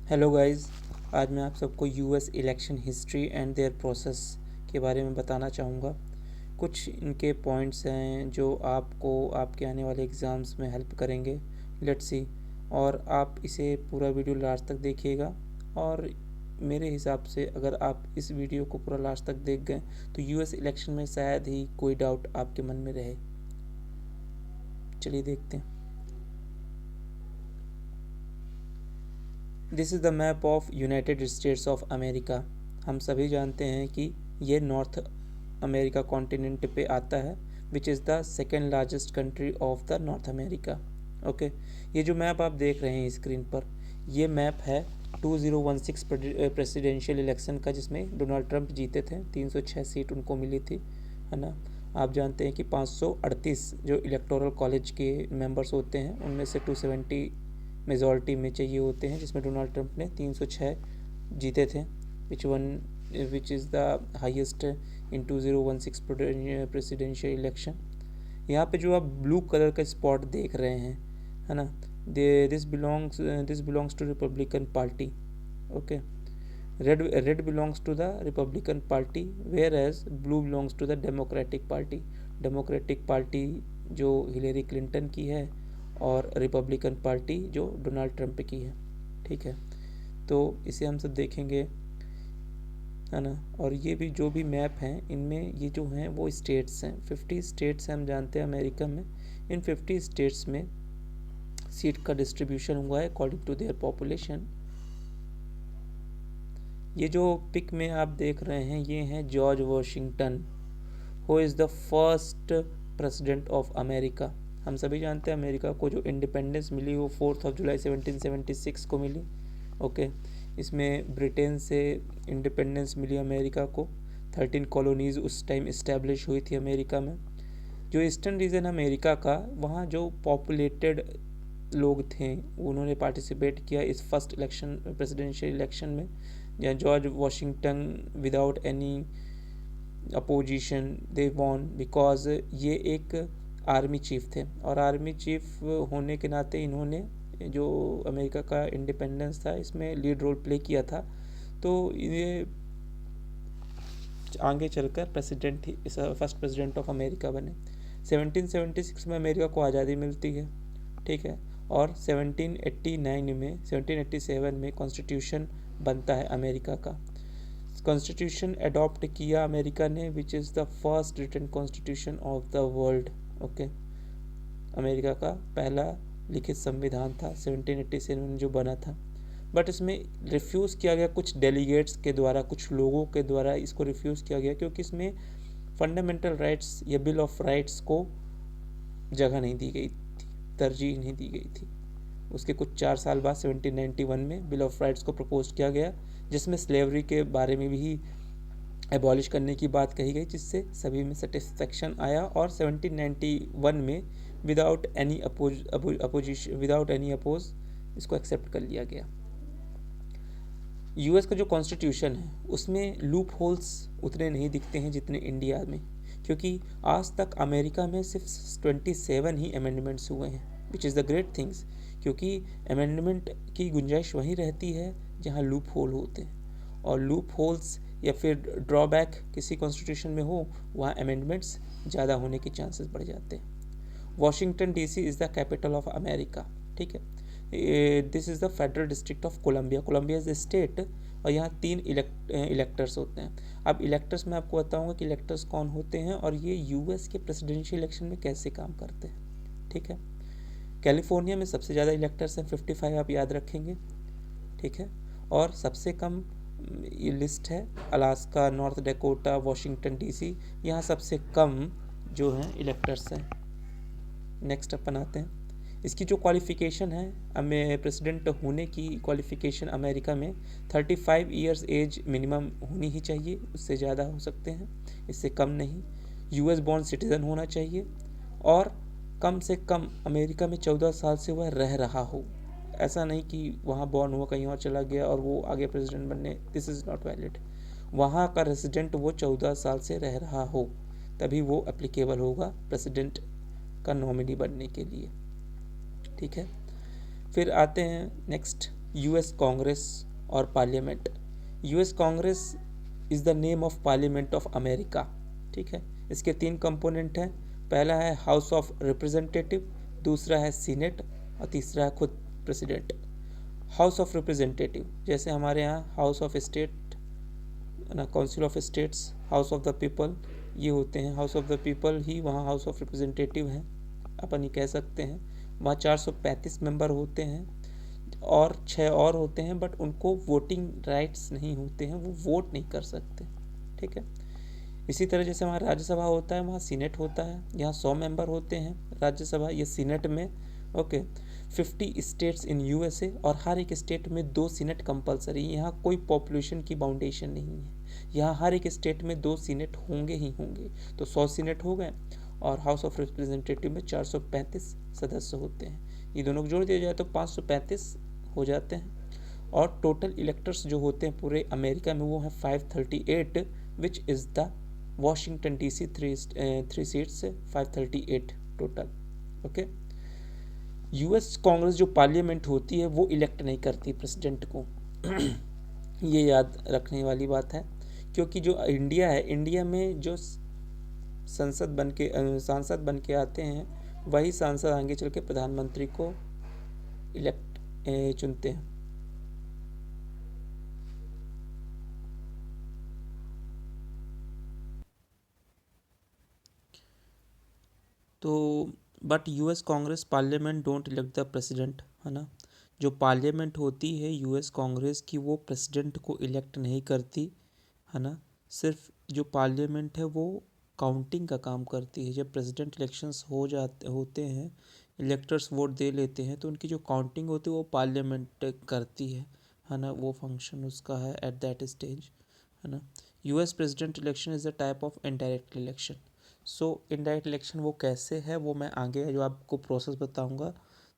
Hello guys. आज मैं आप सबको US election history and their process के बारे में बताना चाहूँगा। कुछ इनके पॉइंट्स हैं जो आपको आपके आने वाले एग्ज़ाम्स में हेल्प करेंगे। Let's see. और आप इसे पूरा वीडियो लास्ट तक देखिएगा। और मेरे हिसाब से अगर आप इस वीडियो को पूरा लास्ट तक देख गए तो यूएस इलेक्शन में शायद ही कोई डाउट आपके मन में रहे। चलिए देखते हैं। This is the map of United states of America. हम सभी जानते हैं कि ये नॉर्थ अमेरिका कॉन्टिनेंट पे आता है, विच is the second largest country of the north America. Okay, ये जो मैप आप देख रहे हैं स्क्रीन पर, ये मैप है 2016 प्रेसिडेंशियल इलेक्शन का, जिसमें डोनाल्ड ट्रंप जीते थे। 306 सीट उनको मिली थी, है ना। आप जानते हैं कि 538 जो इलेक्टोरल कॉलेज के मेंबर्स होते हैं उनमें से 270 मेजॉरिटी में चाहिए होते हैं, जिसमें डोनाल्ड ट्रंप ने 306 जीते थे, विच is the highest in 2016 presidential election. यहाँ पे जो आप ब्लू कलर का स्पॉट देख रहे हैं, है ना, this belongs to Republican Party. Okay, red belongs to the Republican Party, whereas blue belongs to the Democratic Party. Democratic Party जो हिलेरी क्लिंटन की है और रिपब्लिकन पार्टी जो डोनाल्ड ट्रंप की है। ठीक है, तो इसे हम सब देखेंगे, है ना। और ये भी जो भी मैप हैं इनमें ये जो हैं वो स्टेट्स हैं। 50 स्टेट्स हैं, हम जानते हैं अमेरिका में। इन 50 स्टेट्स में सीट का डिस्ट्रीब्यूशन हुआ है अकॉर्डिंग टू देयर पॉपुलेशन। ये जो पिक में आप देख रहे हैं ये हैं George Washington, who is the first president of America. हम सभी जानते हैं अमेरिका को जो इंडिपेंडेंस मिली वो 4 जुलाई 1776 को मिली। ओके, इसमें ब्रिटेन से इंडिपेंडेंस मिली अमेरिका को। 13 कॉलोनीज़ उस टाइम इस्टेब्लिश हुई थी अमेरिका में। जो ईस्टर्न रीजन अमेरिका का, वहाँ जो पॉपुलेटेड लोग थे उन्होंने पार्टिसिपेट किया इस फर्स्ट इलेक्शन, प्रेसिडेंशियल इलेक्शन में, जहाँ George Washington without any opposition they won, because ये एक आर्मी चीफ थे। और आर्मी चीफ होने के नाते इन्होंने जो अमेरिका का इंडिपेंडेंस था इसमें लीड रोल प्ले किया था। तो ये आगे चलकर president he, first president of America बने। 1776 में अमेरिका को आज़ादी मिलती है, ठीक है। और 1787 में कॉन्स्टिट्यूशन बनता है अमेरिका का। कॉन्स्टिट्यूशन अडॉप्ट किया अमेरिका ने, which is the first written constitution of the world. Okay, America का पहला लिखित संविधान था 1787 में जो बना था। बट इसमें रिफ्यूज़ किया गया कुछ डेलीगेट्स के द्वारा, कुछ लोगों के द्वारा इसको रिफ्यूज़ किया गया, क्योंकि इसमें फंडामेंटल राइट्स या बिल ऑफ राइट्स को जगह नहीं दी गई थी, तरजीह नहीं दी गई थी। उसके कुछ 4 साल बाद 1791 में बिल ऑफ राइट्स को प्रपोज किया गया, जिसमें स्लेवरी के बारे में भी एबॉलिश करने की बात कही गई, जिससे सभी में सेटिस्फेक्शन आया। और 1791 में विदाउट एनी अपोज इसको एक्सेप्ट कर लिया गया। यूएस का जो कॉन्स्टिट्यूशन है उसमें लूप होल्स उतने नहीं दिखते हैं जितने इंडिया में, क्योंकि आज तक अमेरिका में सिर्फ 27 ही अमेंडमेंट्स हुए हैं, विच इज़ द ग्रेट थिंग्स। क्योंकि अमेंडमेंट की गुंजाइश वहीं रहती है जहाँ लूप होल होते हैं, और लूप होल्स या फिर ड्रॉबैक किसी कॉन्स्टिट्यूशन में हो वहाँ अमेंडमेंट्स ज़्यादा होने के चांसेस बढ़ जाते हैं। Washington DC is the capital of America, ठीक है। This is the federal district of Columbia. Columbia is the state, और यहाँ 3 इलेक्टर्स होते हैं। अब इलेक्टर्स मैं आपको बताऊंगा कि इलेक्टर्स कौन होते हैं और ये यूएस के प्रेसिडेंशियल इलेक्शन में कैसे काम करते हैं, ठीक है। कैलिफोर्निया में सबसे ज़्यादा इलेक्टर्स हैं, 55 आप याद रखेंगे, ठीक है। और सबसे कम ये लिस्ट है Alaska, north Dakota, Washington DC, यहाँ सबसे कम जो हैं इलेक्टर्स हैं। नेक्स्ट अपन आते हैं, इसकी जो क्वालिफ़िकेशन है, हमें प्रेसिडेंट होने की क्वालिफ़िकेशन अमेरिका में 35 इयर्स एज मिनिमम होनी ही चाहिए, उससे ज़्यादा हो सकते हैं, इससे कम नहीं। यूएस बॉर्न सिटीज़न होना चाहिए, और कम से कम अमेरिका में 14 साल से वह रह रहा हो। ऐसा नहीं कि वहाँ बॉर्न हुआ कहीं और चला गया और वो आगे प्रेसिडेंट बनने, दिस इज़ नॉट वैलिड। वहाँ का रेसिडेंट वो 14 साल से रह रहा हो, तभी वो एप्लीकेबल होगा प्रेसिडेंट का नॉमिनी बनने के लिए, ठीक है। फिर आते हैं नेक्स्ट, यूएस कांग्रेस और parliament. US Congress is the name of parliament of America. ठीक है, इसके 3 कंपोनेंट हैं। पहला है हाउस ऑफ रिप्रेजेंटेटिव, दूसरा है सीनेट और तीसरा है खुद प्रेसिडेंट। हाउस ऑफ रिप्रेजेंटेटिव जैसे हमारे यहाँ हाउस ऑफ स्टेट ना, council of states, house of the people, ये होते हैं। हाउस ऑफ द पीपल ही वहाँ हाउस ऑफ रिप्रेजेंटेटिव है, अपन ये कह सकते हैं। वहाँ 435 मेंबर होते हैं और 6 और होते हैं, बट उनको वोटिंग राइट्स नहीं होते हैं, वो वोट नहीं कर सकते। ठीक है, इसी तरह जैसे हमारा राज्यसभा होता है, वहाँ सीनेट होता है। यहाँ 100 मेंबर होते हैं राज्यसभा, ये सीनेट में। ओके, 50 स्टेट्स इन यूएसए और हर एक स्टेट में 2 सीनेट कंपलसरी। यहाँ कोई पॉपुलेशन की बाउंडेशन नहीं है, यहाँ हर एक स्टेट में 2 सीनेट होंगे ही होंगे। तो 100 सीनेट हो गए और हाउस ऑफ रिप्रेजेंटेटिव में 435 सदस्य होते हैं। ये दोनों को जोड़ दिया जाए तो 535 हो जाते हैं। और टोटल इलेक्टर्स जो होते हैं पूरे अमेरिका में वो है 538, विच is the Washington DC 3 seats 538 total. Okay, US Congress जो पार्लियामेंट होती है वो इलेक्ट नहीं करती प्रेसिडेंट को। ये याद रखने वाली बात है, क्योंकि जो इंडिया है, इंडिया में जो सांसद बन के आते हैं, वही सांसद आगे चल के प्रधानमंत्री को चुनते हैं। तो but US Congress parliament don't elect the president, है ना। जो पार्लियामेंट होती है यूएस कांग्रेस की, वो प्रेसिडेंट को इलेक्ट नहीं करती, है ना। सिर्फ जो पार्लियामेंट है वो काउंटिंग का काम करती है। जब प्रेसिडेंट इलेक्शंस होते हैं, इलेक्टर्स वोट दे लेते हैं, तो उनकी जो काउंटिंग होती है वो पार्लियामेंट करती है ना। वो फंक्शन उसका है एट दैट स्टेज, है ना। US president election is a type of indirect election. So indirect election वो कैसे है, वो मैं आगे जो आपको प्रोसेस बताऊंगा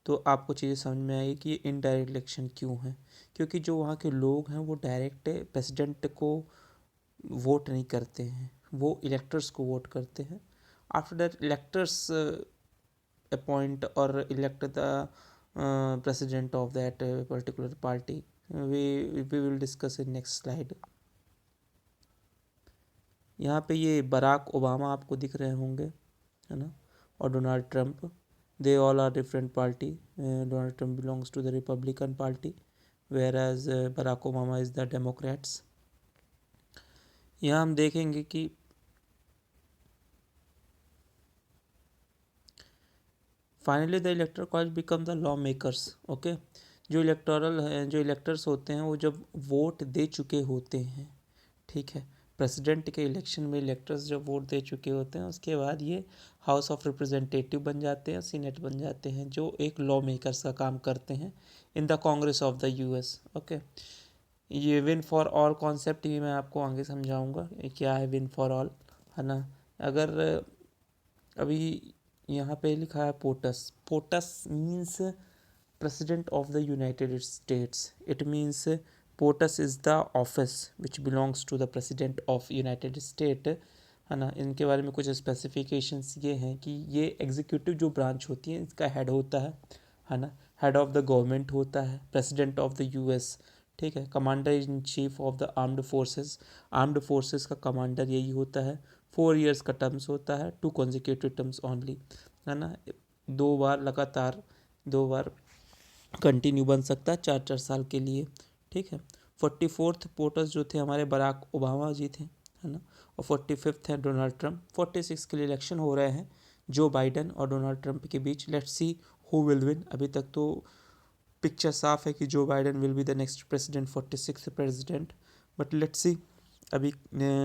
तो आपको चीज़ें समझ में आएगी कि ये इनडायरेक्ट इलेक्शन क्यों है। क्योंकि जो वहाँ के लोग हैं वो डायरेक्ट प्रेसिडेंट को वोट नहीं करते हैं, वो इलेक्टर्स को वोट करते हैं। आफ्टर दैट इलेक्टर्स अपॉइंट और elect the president of that particular party. We will discuss in next slide. यहाँ पे ये बराक ओबामा आपको दिख रहे होंगे, है ना, और Donald Trump. They all are different party. Donald Trump belongs to the Republican Party, whereas Barack Obama is the Democrats. यहाँ हम देखेंगे कि finally the elector college become the law makers. Okay, जो इलेक्टर्स होते हैं वो जब vote दे चुके होते हैं, ठीक है, प्रेसिडेंट के इलेक्शन में इलेक्टर्स जब वोट दे चुके होते हैं, उसके बाद ये हाउस ऑफ रिप्रेजेंटेटिव बन जाते हैं, सीनेट बन जाते हैं, जो एक लॉ मेकर्स का काम करते हैं in the Congress of the US. Okay, ये विन फॉर ऑल कॉन्सेप्ट ये मैं आपको आगे समझाऊंगा ये क्या है विन फॉर ऑल, है ना। अगर अभी यहाँ पे लिखा है POTUS, POTUS means President of the United States. It means POTUS is the office which belongs to the president of United State, है ना। इनके बारे में कुछ स्पेसिफिकेशंस ये हैं कि ये एग्जीक्यूटिव जो ब्रांच होती है इसका हेड होता है ना। हेड ऑफ द गवर्नमेंट होता है प्रेसिडेंट ऑफ द यूएस, ठीक है। Commander in chief of the armed forces का कमांडर यही होता है। 4 years का टर्म्स होता है, 2 consecutive टर्म्स ओनली, है ना। 2 बार लगातार, 2 बार कंटिन्यू बन सकता है 4-4 साल के लिए, ठीक है। 44th पोटस जो थे हमारे बराक ओबामा जी थे, है ना। और 45th है डोनाल्ड ट्रंप। 46 के लिए इलेक्शन हो रहे हैं जो बाइडन और डोनाल्ड ट्रंप के बीच। Let's see who will win. अभी तक तो पिक्चर साफ है कि Joe Biden will be the next president, 46th president, but let's see, अभी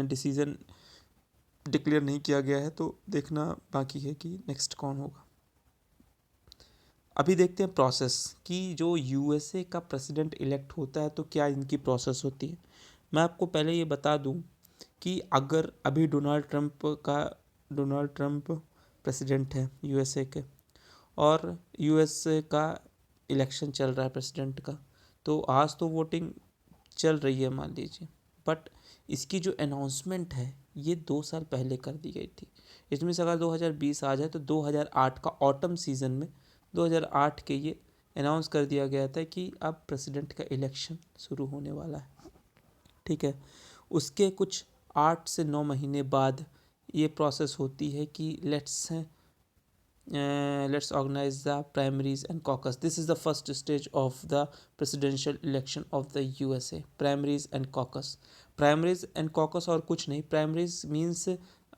डिसीजन डिक्लेयर नहीं किया गया है तो देखना बाकी है कि नेक्स्ट कौन होगा। अभी देखते हैं प्रोसेस कि जो यूएसए का प्रेसिडेंट इलेक्ट होता है तो क्या इनकी प्रोसेस होती है। मैं आपको पहले ये बता दूं कि अगर अभी डोनाल्ड ट्रंप प्रेसिडेंट है यूएसए के और यूएसए का इलेक्शन चल रहा है प्रेसिडेंट का, तो आज तो वोटिंग चल रही है मान लीजिए, बट इसकी जो अनाउंसमेंट है ये 2 साल पहले कर दी गई थी। इसमें से अगर 2020 आ जाए तो 2008 का ऑटम सीजन में 2008 के ये अनाउंस कर दिया गया था कि अब प्रेसिडेंट का इलेक्शन शुरू होने वाला है, ठीक है। उसके कुछ 8 से 9 महीने बाद ये प्रोसेस होती है कि let's organize the primaries and caucus. This is the first stage of the presidential election of the USA. Primaries and caucus. Primaries and caucus और कुछ नहीं, primaries means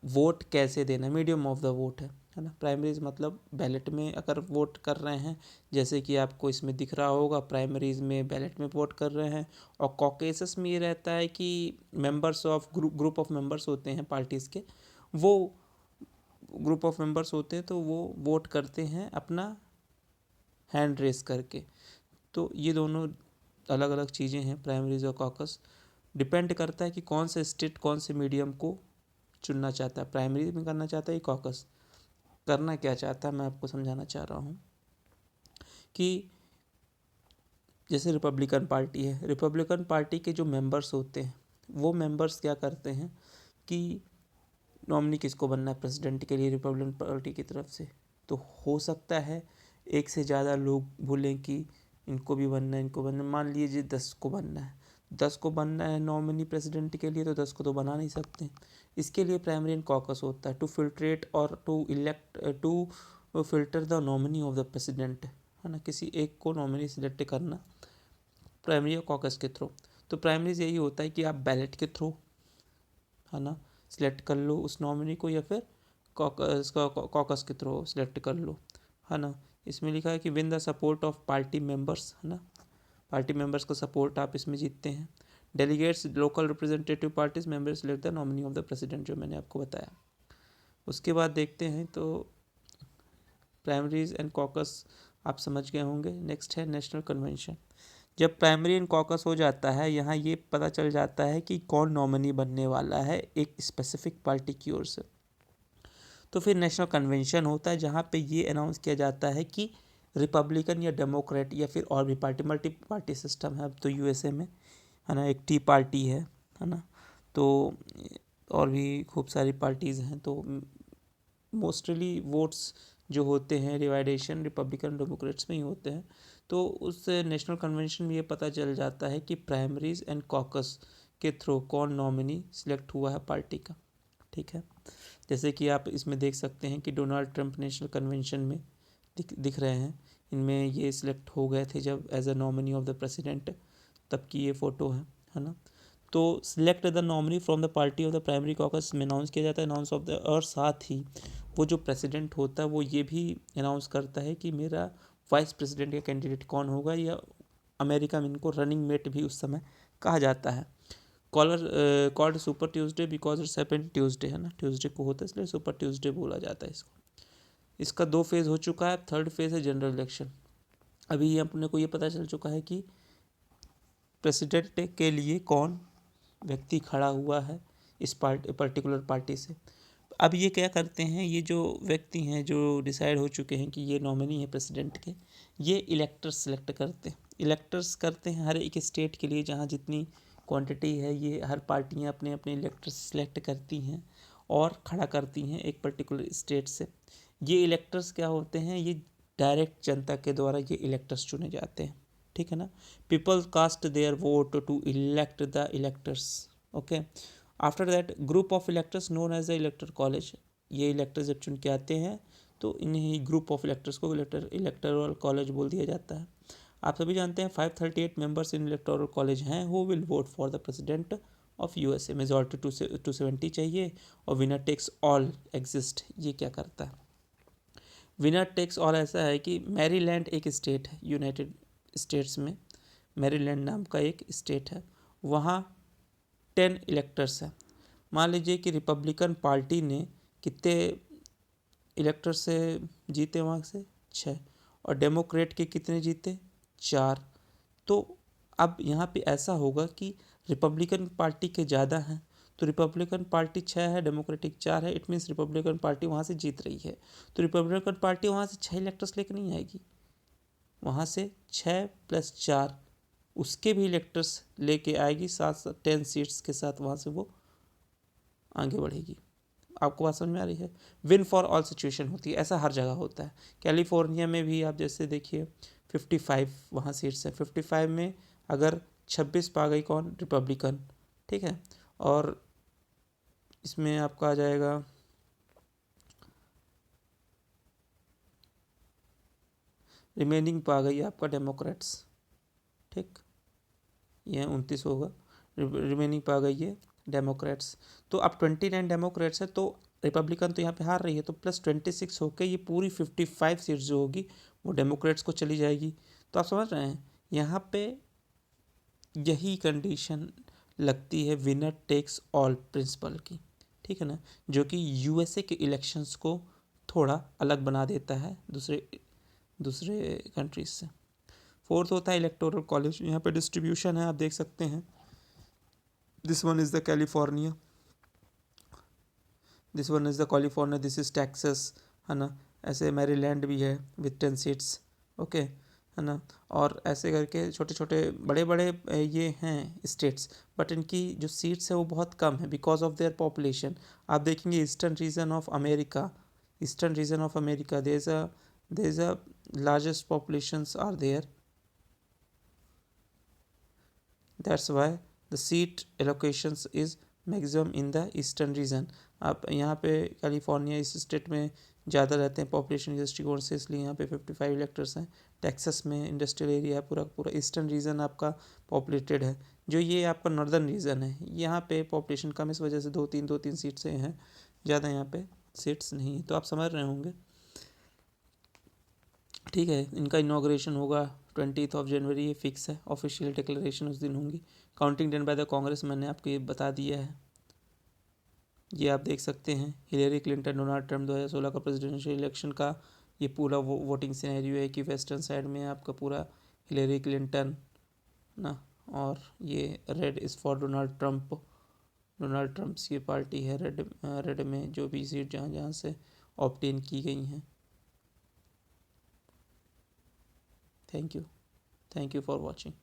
वोट कैसे देना, मीडियम ऑफ द वोट है ना। Primaries मतलब ballot में अगर वोट कर रहे हैं, जैसे कि आपको इसमें दिख रहा होगा, प्राइमरीज में बैलेट में वोट कर रहे हैं। और कॉकेसस में ये रहता है कि members of group of members होते हैं पार्टीज़ के, वो ग्रुप ऑफ मेंबर्स होते हैं तो वो वोट करते हैं अपना हैंड रेस करके। तो ये दोनों अलग अलग चीज़ें हैं, प्राइमरीज और कॉकस। डिपेंड करता है कि कौन से स्टेट कौन से मीडियम को चुनना चाहता है, प्राइमरी में करना चाहता है या कॉकस करना क्या चाहता है। मैं आपको समझाना चाह रहा हूँ कि जैसे रिपब्लिकन पार्टी है, रिपब्लिकन पार्टी के जो मेंबर्स होते हैं वो मेंबर्स क्या करते हैं कि नॉमिनी किसको बनना है प्रेसिडेंट के लिए रिपब्लिकन पार्टी की तरफ से। तो हो सकता है एक से ज़्यादा लोग बोलें कि इनको भी बनना है, इनको बनना है। मान लीजिए 10 को बनना है, 10 को बनना है नॉमिनी प्रेसिडेंट के लिए, तो 10 को तो बना नहीं सकते। इसके लिए प्राइमरी एंड कॉकस होता है टू फिल्ट्रेट और to filter the nominee of the president, है ना। किसी एक को नॉमिनी सिलेक्ट करना प्राइमरी और कॉकस के थ्रू। तो प्राइमरीज यही होता है कि आप बैलेट के थ्रू, है ना, सिलेक्ट कर लो उस नॉमिनी को, या फिर कॉकस के थ्रू सिलेक्ट कर लो, है ना। इसमें लिखा है कि win the support of party members, है ना, पार्टी मेंबर्स का सपोर्ट आप इसमें जीतते हैं। Delegates local representative parties members select the nominee of the president, जो मैंने आपको बताया। उसके बाद देखते हैं तो प्राइमरीज एंड कॉकस आप समझ गए होंगे। नेक्स्ट है नेशनल कन्वेंशन। जब प्राइमरी एंड कॉकस हो जाता है, यहाँ ये पता चल जाता है कि कौन नॉमिनी बनने वाला है एक स्पेसिफिक पार्टी की ओर से। तो फिर नेशनल कन्वेंशन होता है जहाँ पे ये अनाउंस किया जाता है कि रिपब्लिकन या डेमोक्रेट या फिर और भी पार्टी, मल्टी पार्टी सिस्टम है अब तो यूएसए में, है ना। एक टी पार्टी है ना। तो और भी खूब सारी पार्टीज़ हैं। तो मोस्टली वोट्स जो होते हैं डिवाइडेशन रिपब्लिकन डेमोक्रेट्स में ही होते हैं। तो उस नेशनल कन्वेंशन में ये पता चल जाता है कि प्राइमरीज एंड कॉकस के थ्रू कौन नॉमिनी सिलेक्ट हुआ है पार्टी का, ठीक है। जैसे कि आप इसमें देख सकते हैं कि डोनाल्ड ट्रंप नेशनल कन्वेंशन में दिख रहे हैं। इनमें ये सिलेक्ट हो गए थे जब as a nominee of the president, तब की ये फ़ोटो है ना। तो select the nominee from the party of the primary caucus में अनाउंस किया जाता है, अनाउंस ऑफ द, और साथ ही वो जो प्रेसिडेंट होता है वो ये भी अनाउंस करता है कि मेरा वाइस प्रेसिडेंट का कैंडिडेट कौन होगा, या अमेरिका में इनको रनिंग मेट भी उस समय कहा जाता है। Called super Tuesday because it's happened Tuesday, है ना, ट्यूसडे को होता है इसलिए सुपर ट्यूसडे बोला जाता है इसको। इसका 2 फेज़ हो चुका है। थर्ड फेज़ है जनरल इलेक्शन। अभी अपने को ये पता चल चुका है कि प्रेसिडेंट के लिए कौन व्यक्ति खड़ा हुआ है इस पर्टिकुलर पार्टी से। अब ये क्या करते हैं, ये जो व्यक्ति हैं जो डिसाइड हो चुके हैं कि ये नॉमिनी है प्रेसिडेंट के, ये इलेक्टर्स सेलेक्ट करते हैं। इलेक्टर्स करते हैं हर एक स्टेट के लिए, जहाँ जितनी क्वांटिटी है ये हर पार्टियां अपने अपने इलेक्टर्स सेलेक्ट करती हैं और खड़ा करती हैं एक पर्टिकुलर स्टेट से। ये इलेक्टर्स क्या होते हैं, ये डायरेक्ट जनता के द्वारा ये इलेक्टर्स चुने जाते हैं, ठीक है ना। People cast their vote to elect the electors, okay. After that group of electors known as the elector college, ये इलेक्टर्स जब चुन के आते हैं तो इन्हीं ग्रुप ऑफ इलेक्टर्स को इलेक्टोरल कॉलेज बोल दिया जाता है। आप सभी जानते हैं 538 मेंबर्स इन इलेक्टोरल कॉलेज हैं who will vote for the president of USA. Majority 270 चाहिए और विनर टेक्स ऑल एग्जिस्ट। ये क्या करता है, विनर टेक्स ऑल ऐसा है कि मैरीलैंड एक स्टेट है यूनाइटेड स्टेट्स में, मैरीलैंड नाम का एक स्टेट है, वहाँ 10 इलेक्टर्स हैं। मान लीजिए कि रिपब्लिकन पार्टी ने कितने इलेक्टर्स से जीते, वहाँ से 6, और डेमोक्रेट के कितने जीते, 4। तो अब यहाँ पे ऐसा होगा कि रिपब्लिकन पार्टी के ज़्यादा हैं, तो रिपब्लिकन पार्टी 6 है, डेमोक्रेटिक 4 है। इट मीन्स रिपब्लिकन पार्टी वहाँ से जीत रही है। तो रिपब्लिकन पार्टी वहाँ से 6 इलेक्टर्स लेकर नहीं आएगी, वहाँ से 6 + 4 उसके भी इलेक्टर्स लेके आएगी, 10 सीट्स के साथ वहाँ से वो आगे बढ़ेगी। आपको बात समझ में आ रही है। विन फॉर ऑल सिचुएशन होती है, ऐसा हर जगह होता है। कैलिफोर्निया में भी आप जैसे देखिए 55 वहाँ सीट्स हैं। 55 में अगर 26 पा गई कौन, रिपब्लिकन, ठीक है। और इसमें आपका आ जाएगा रिमेनिंग पा गई आपका डेमोक्रेट्स, ठीक, ये 29 होगा, रिमेनिंग पा गई है डेमोक्रेट्स। तो अब 29 डेमोक्रेट्स है, तो रिपब्लिकन तो यहाँ पे हार रही है, तो प्लस 26 होके ये पूरी 55 सीट्स जो होगी वो डेमोक्रेट्स को चली जाएगी। तो आप समझ रहे हैं, यहाँ पे यही कंडीशन लगती है विनर टेक्स ऑल प्रिंसिपल की, ठीक है ना, जो कि यूएसए के इलेक्शंस को थोड़ा अलग बना देता है दूसरे दूसरे कंट्रीज से। फोर्थ होता है इलेक्टोरल कॉलेज, यहाँ पे डिस्ट्रीब्यूशन है, आप देख सकते हैं। This one is the California, this one is the California, this is Texas, है ना। ऐसे मैरीलैंड भी है विथ 10 सीट्स, ओके, है ना। और ऐसे करके छोटे छोटे बड़े बड़े ये हैं स्टेट्स, बट इनकी जो सीट्स है वो बहुत कम है बिकॉज ऑफ देयर पॉपुलेशन। आप देखेंगे eastern region of America, eastern region of America there is a largest populations are there, that's why the seat allocations is maximum in the eastern region। आप यहाँ पे California इस state में ज़्यादा रहते हैं पॉपुलेशन के दृष्टिकोण से, इसलिए यहाँ पे 55 इलेक्टर्स हैं। टेक्सास में इंडस्ट्रियल एरिया है, पूरा पूरा ईस्टर्न रीजन आपका पॉपुलेटेड है। जो ये आपका नॉर्दर्न रीजन है, यहाँ पे पॉपुलेशन कम, इस वजह से दो तीन सीट्स हैं, ज़्यादा यहाँ पे सीट्स नहीं है। तो आप समझ रहे होंगे, ठीक है। इनका इनाग्रेशन होगा 20 जनवरी, ये फिक्स है, ऑफिशियल डिक्लेरेशन उस दिन होंगी। Counting done by the Congress मैंने आपको ये बता दिया है, ये आप देख सकते हैं। हिलेरी क्लिंटन डोनाल्ड ट्रम्प 2016 का प्रेसिडेंशियल इलेक्शन का ये पूरा वोटिंग सिनेरियो है कि वेस्टर्न साइड में आपका पूरा हिलेरी क्लिंटन ना, और ये red is for Donald Trump, Donald Trump's की पार्टी है। रेड में जो भी सीट जहाँ जहाँ से ऑप्टेन की गई हैं। Thank you for watching.